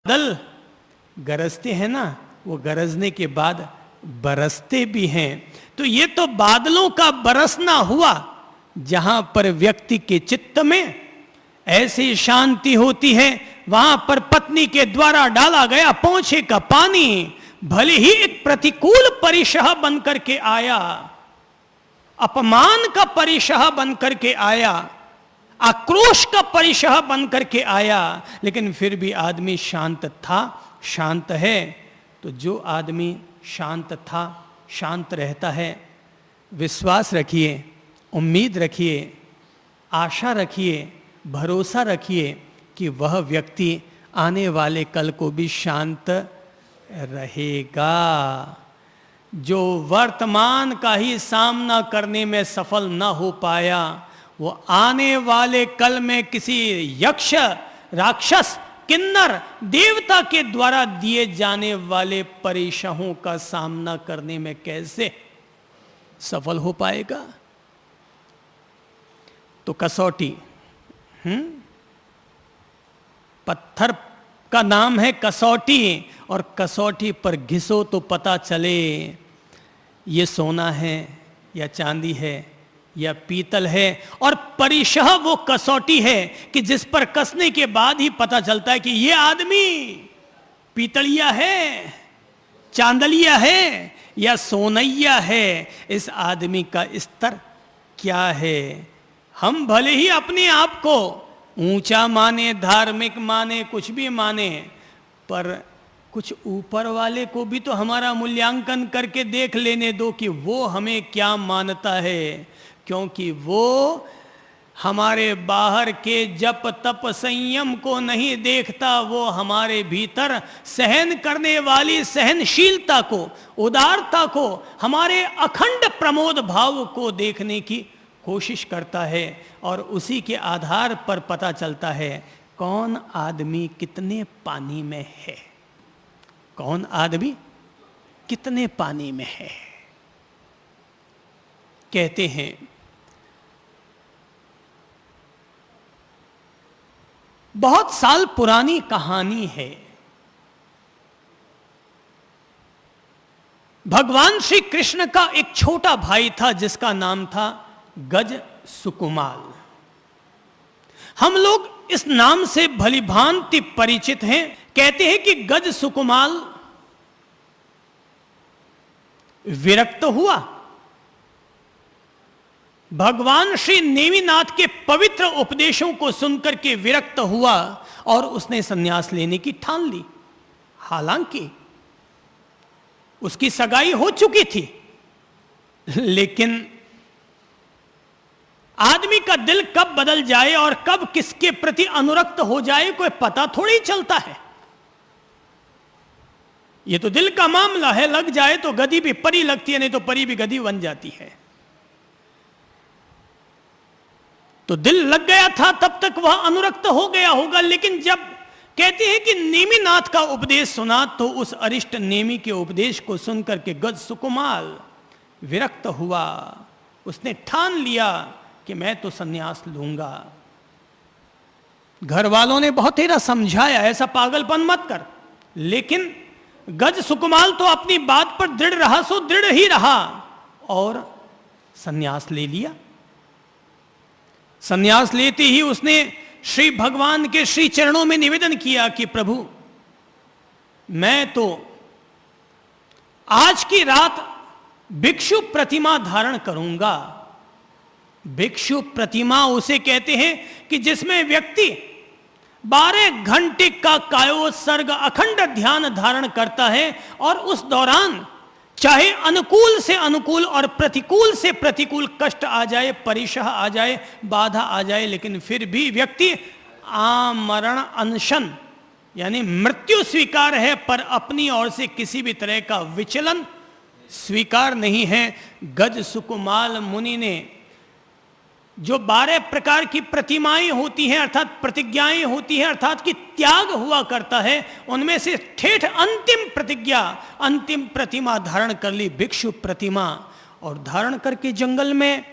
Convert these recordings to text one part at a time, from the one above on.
बादल गरजते हैं ना, वो गरजने के बाद बरसते भी हैं। तो ये तो बादलों का बरसना हुआ, जहां पर व्यक्ति के चित्त में ऐसी शांति होती है, वहां पर पत्नी के द्वारा डाला गया पोंछे का पानी भले ही एक प्रतिकूल परिशह बनकर के आया, अपमान का परिशह बनकर के आया, आक्रोश का परिशह बनकर के आया, लेकिन फिर भी आदमी शांत था, शांत है। तो जो आदमी शांत था, शांत रहता है, विश्वास रखिए, उम्मीद रखिए, आशा रखिए, भरोसा रखिए कि वह व्यक्ति आने वाले कल को भी शांत रहेगा। जो वर्तमान का ही सामना करने में सफल न हो पाया, वो आने वाले कल में किसी यक्ष, राक्षस, किन्नर, देवता के द्वारा दिए जाने वाले परीक्षाओं का सामना करने में कैसे सफल हो पाएगा। तो कसौटी, पत्थर का नाम है कसौटी, और कसौटी पर घिसो तो पता चले ये सोना है या चांदी है या पीतल है। और परिशह वो कसौटी है कि जिस पर कसने के बाद ही पता चलता है कि ये आदमी पीतलिया है, चांदलिया है या सोनैया है, इस आदमी का स्तर क्या है। हम भले ही अपने आप को ऊंचा माने, धार्मिक माने, कुछ भी माने, पर कुछ ऊपर वाले को भी तो हमारा मूल्यांकन करके देख लेने दो कि वो हमें क्या मानता है, क्योंकि वो हमारे बाहर के जप तप संयम को नहीं देखता, वो हमारे भीतर सहन करने वाली सहनशीलता को, उदारता को, हमारे अखंड प्रमोद भाव को देखने की कोशिश करता है। और उसी के आधार पर पता चलता है कौन आदमी कितने पानी में है, कौन आदमी कितने पानी में है। कहते हैं बहुत साल पुरानी कहानी है, भगवान श्री कृष्ण का एक छोटा भाई था जिसका नाम था गज सुकुमाल। हम लोग इस नाम से भलीभांति परिचित हैं। कहते हैं कि गज सुकुमाल विरक्त हुआ, भगवान श्री नेमिनाथ के पवित्र उपदेशों को सुनकर के विरक्त हुआ और उसने संन्यास लेने की ठान ली। हालांकि उसकी सगाई हो चुकी थी, लेकिन आदमी का दिल कब बदल जाए और कब किसके प्रति अनुरक्त हो जाए कोई पता थोड़ी चलता है। ये तो दिल का मामला है, लग जाए तो गधी भी परी लगती है, नहीं तो परी भी गधी बन जाती है। तो दिल लग गया था, तब तक वह अनुरक्त हो गया होगा, लेकिन जब कहते हैं कि नेमिनाथ का उपदेश सुना तो उस अरिष्ट नेमी के उपदेश को सुनकर के गज सुकुमाल विरक्त हुआ। उसने ठान लिया कि मैं तो संन्यास लूंगा। घर वालों ने बहुत तेरा समझाया ऐसा पागलपन मत कर, लेकिन गज सुकुमाल तो अपनी बात पर दृढ़ रहा, सो दृढ़ ही रहा और संन्यास ले लिया। संन्यास लेते ही उसने श्री भगवान के श्री चरणों में निवेदन किया कि प्रभु, मैं तो आज की रात भिक्षु प्रतिमा धारण करूंगा। भिक्षु प्रतिमा उसे कहते हैं कि जिसमें व्यक्ति 12 घंटे का कायोत्सर्ग अखंड ध्यान धारण करता है, और उस दौरान चाहे अनुकूल से अनुकूल और प्रतिकूल से प्रतिकूल कष्ट आ जाए, परिशह आ जाए, बाधा आ जाए, लेकिन फिर भी व्यक्ति आमरण अनशन यानी मृत्यु स्वीकार है, पर अपनी ओर से किसी भी तरह का विचलन स्वीकार नहीं है। गज सुकुमाल मुनि ने जो 12 प्रकार की प्रतिमाएं होती हैं, अर्थात प्रतिज्ञाएं होती हैं, अर्थात कि त्याग हुआ करता है, उनमें से ठेठ अंतिम प्रतिज्ञा, अंतिम प्रतिमा धारण कर ली, भिक्षु प्रतिमा। और धारण करके जंगल में,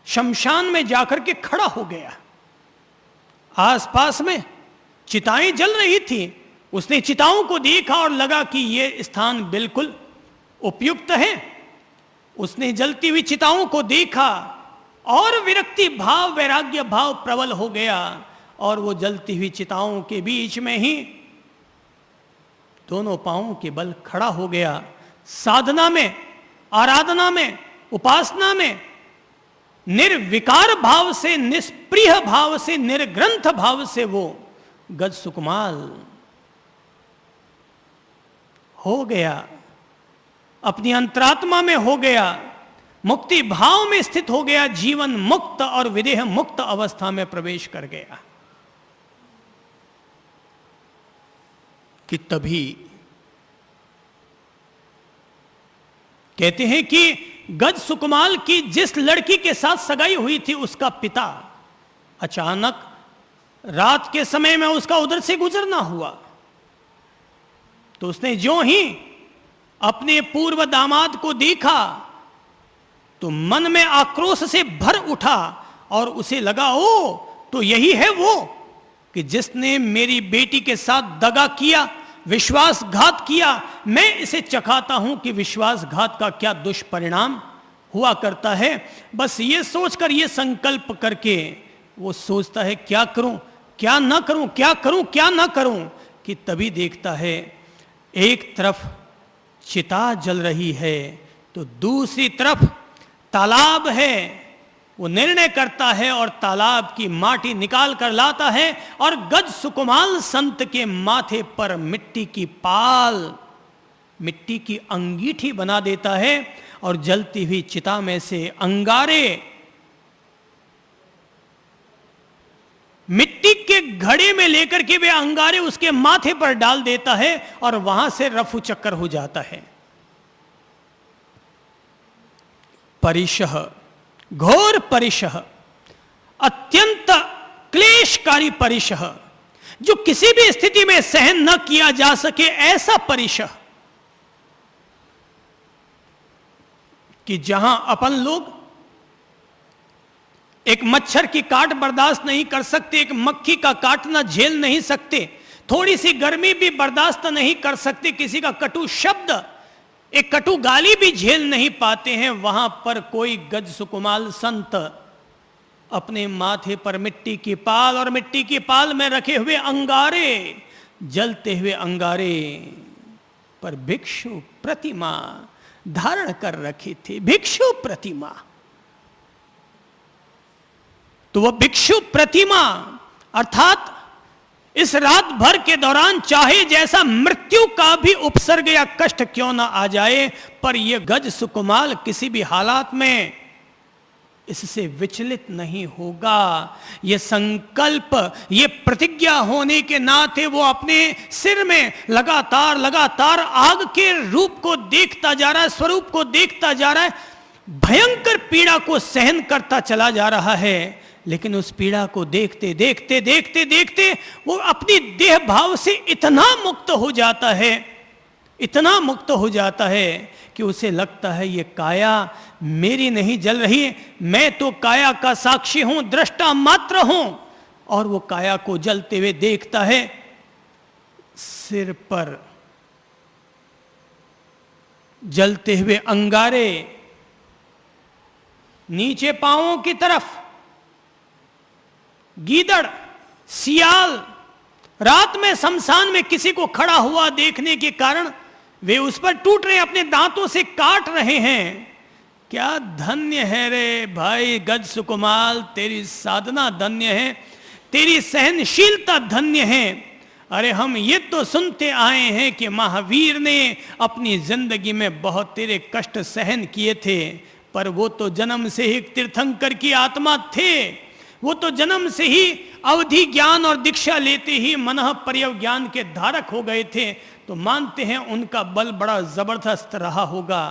शमशान में जाकर के खड़ा हो गया। आसपास में चिताएं जल रही थी, उसने चिताओं को देखा और लगा कि यह स्थान बिल्कुल उपयुक्त है। उसने जलती हुई चिताओं को देखा और विरक्ति भाव, वैराग्य भाव प्रबल हो गया और वो जलती हुई चिताओं के बीच में ही दोनों पांवों के बल खड़ा हो गया। साधना में, आराधना में, उपासना में निर्विकार भाव से, निष्प्रिय भाव से, निर्ग्रंथ भाव से वो गज सुकुमाल हो गया, अपनी अंतरात्मा में हो गया, मुक्ति भाव में स्थित हो गया, जीवन मुक्त और विदेह मुक्त अवस्था में प्रवेश कर गया। कि तभी कहते हैं कि गज सुकुमाल की जिस लड़की के साथ सगाई हुई थी उसका पिता अचानक रात के समय में उसका उधर से गुजरना हुआ। तो उसने जो ही अपने पूर्व दामाद को देखा तो मन में आक्रोश से भर उठा और उसे लगा, ओ तो यही है वो कि जिसने मेरी बेटी के साथ दगा किया, विश्वासघात किया। मैं इसे चखाता हूं कि विश्वासघात का क्या दुष्परिणाम हुआ करता है। बस ये सोचकर, ये संकल्प करके वो सोचता है क्या करूं, क्या ना करूं, क्या करूं, क्या ना करूं। कि तभी देखता है एक तरफ चिता जल रही है तो दूसरी तरफ तालाब है। वो निर्णय करता है और तालाब की माटी निकाल कर लाता है और गज सुकुमाल संत के माथे पर मिट्टी की पाल, मिट्टी की अंगीठी बना देता है और जलती हुई चिता में से अंगारे, मिट्टी के घड़े में लेकर के वे अंगारे उसके माथे पर डाल देता है और वहां से रफू चक्कर हो जाता है। परिशह, घोर परिशह, अत्यंत क्लेशकारी परिशह, जो किसी भी स्थिति में सहन न किया जा सके ऐसा परिशह कि जहां अपन लोग एक मच्छर की काट बर्दाश्त नहीं कर सकते, एक मक्खी का काटना झेल नहीं सकते, थोड़ी सी गर्मी भी बर्दाश्त नहीं कर सकते, किसी का कटु शब्द, एक कटु गाली भी झेल नहीं पाते हैं, वहां पर कोई गज सुकुमाल संत अपने माथे पर मिट्टी की पाल और मिट्टी की पाल में रखे हुए अंगारे, जलते हुए अंगारे पर भिक्षु प्रतिमा धारण कर रखी थी। भिक्षु प्रतिमा, तो वह भिक्षु प्रतिमा अर्थात इस रात भर के दौरान चाहे जैसा मृत्यु का भी उपसर्ग या कष्ट क्यों ना आ जाए, पर यह गज सुकुमाल किसी भी हालात में इससे विचलित नहीं होगा। यह संकल्प, यह प्रतिज्ञा होने के नाते वो अपने सिर में लगातार लगातार आग के रूप को देखता जा रहा है, स्वरूप को देखता जा रहा है, भयंकर पीड़ा को सहन करता चला जा रहा है। लेकिन उस पीड़ा को देखते देखते देखते देखते वो अपनी देह भाव से इतना मुक्त हो जाता है, इतना मुक्त हो जाता है कि उसे लगता है ये काया मेरी नहीं जल रही, मैं तो काया का साक्षी हूं, दृष्टा मात्र हूं। और वो काया को जलते हुए देखता है। सिर पर जलते हुए अंगारे, नीचे पांवों की तरफ गीदड़, सियाल, रात में शमशान में किसी को खड़ा हुआ देखने के कारण वे उस पर टूट रहे, अपने दांतों से काट रहे हैं। क्या धन्य है रे भाई गज सुकुमाल, तेरी साधना धन्य है, तेरी सहनशीलता धन्य है। अरे हम ये तो सुनते आए हैं कि महावीर ने अपनी जिंदगी में बहुत तेरे कष्ट सहन किए थे, पर वो तो जन्म से ही तीर्थंकर की आत्मा थे, वो तो जन्म से ही अवधि ज्ञान और दीक्षा लेते ही मनः पर्यव ज्ञान के धारक हो गए थे। तो मानते हैं उनका बल बड़ा जबरदस्त रहा होगा,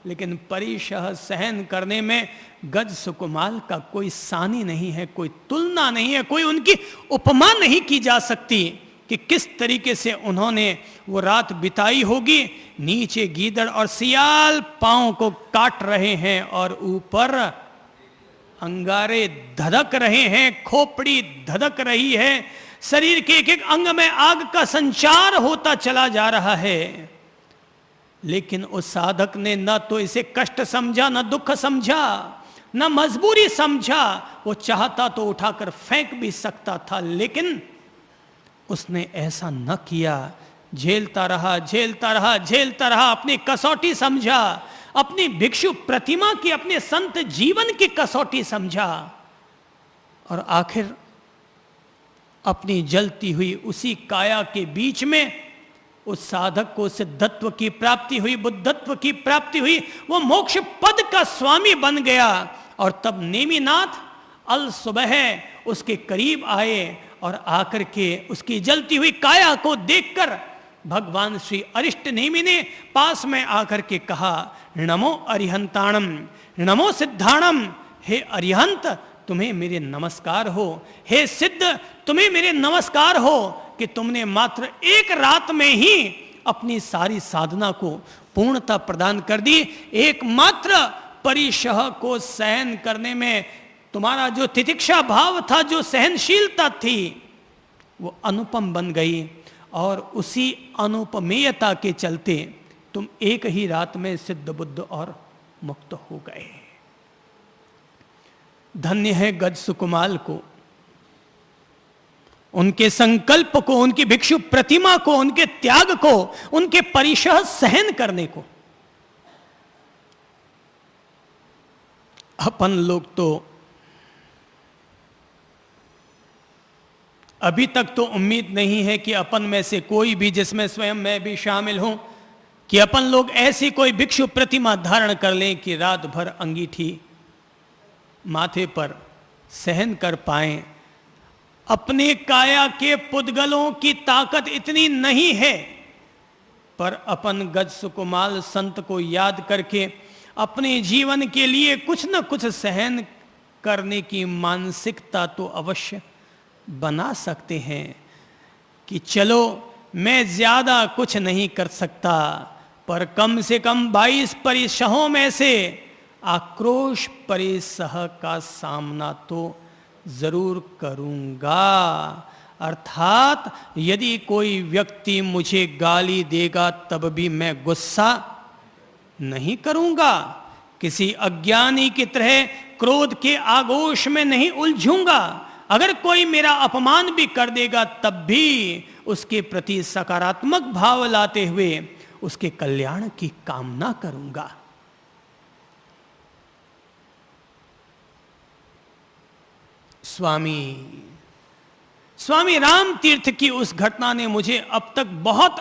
लेकिन परिशह सहन करने में गज सुकुमाल का कोई सानी नहीं है, कोई तुलना नहीं है, कोई उनकी उपमा नहीं की जा सकती कि किस तरीके से उन्होंने वो रात बिताई होगी। नीचे गीदड़ और सियाल पांव को काट रहे हैं और ऊपर अंगारे धधक रहे हैं, खोपड़ी धधक रही है, शरीर के एक एक अंग में आग का संचार होता चला जा रहा है, लेकिन उस साधक ने न तो इसे कष्ट समझा, न दुख समझा, न मजबूरी समझा। वो चाहता तो उठाकर फेंक भी सकता था, लेकिन उसने ऐसा न किया। झेलता रहा, झेलता रहा, झेलता रहा, अपनी कसौटी समझा, अपनी भिक्षु प्रतिमा की, अपने संत जीवन की कसौटी समझा, और आखिर अपनी जलती हुई उसी काया के बीच में उस साधक को सिद्धत्व की प्राप्ति हुई, बुद्धत्व की प्राप्ति हुई, वो मोक्ष पद का स्वामी बन गया। और तब नेमिनाथ अल सुबह उसके करीब आए और आकर के उसकी जलती हुई काया को देखकर भगवान श्री अरिष्ट नेमि ने पास में आकर के कहा, नमो अरिहंताणम, नमो सिद्धाणम। हे अरिहंत, तुम्हें मेरे नमस्कार हो। हे सिद्ध, तुम्हें मेरे नमस्कार हो कि तुमने मात्र एक रात में ही अपनी सारी साधना को पूर्णता प्रदान कर दी। एकमात्र परिशह को सहन करने में तुम्हारा जो तितिक्षा भाव था, जो सहनशीलता थी, वो अनुपम बन गई, और उसी अनुपमेयता के चलते तुम एक ही रात में सिद्ध बुद्ध और मुक्त हो गए। धन्य है गज सुकुमाल को, उनके संकल्प को, उनकी भिक्षु प्रतिमा को, उनके त्याग को, उनके परिशह सहन करने को। अपन लोग तो अभी तक तो उम्मीद नहीं है कि अपन में से कोई भी, जिसमें स्वयं मैं भी शामिल हूं, कि अपन लोग ऐसी कोई भिक्षु प्रतिमा धारण कर लें कि रात भर अंगीठी माथे पर सहन कर पाएं। अपने काया के पुद्गलों की ताकत इतनी नहीं है, पर अपन गज सुकुमाल संत को याद करके अपने जीवन के लिए कुछ न कुछ सहन करने की मानसिकता तो अवश्य बना सकते हैं कि चलो मैं ज्यादा कुछ नहीं कर सकता, पर कम से कम 22 परिशहों में से आक्रोश परिसह का सामना तो जरूर करूंगा। अर्थात यदि कोई व्यक्ति मुझे गाली देगा तब भी मैं गुस्सा नहीं करूंगा, किसी अज्ञानी की तरह क्रोध के आगोश में नहीं उलझूंगा। अगर कोई मेरा अपमान भी कर देगा तब भी उसके प्रति सकारात्मक भाव लाते हुए उसके कल्याण की कामना करूंगा। स्वामी राम तीर्थ की उस घटना ने मुझे अब तक बहुत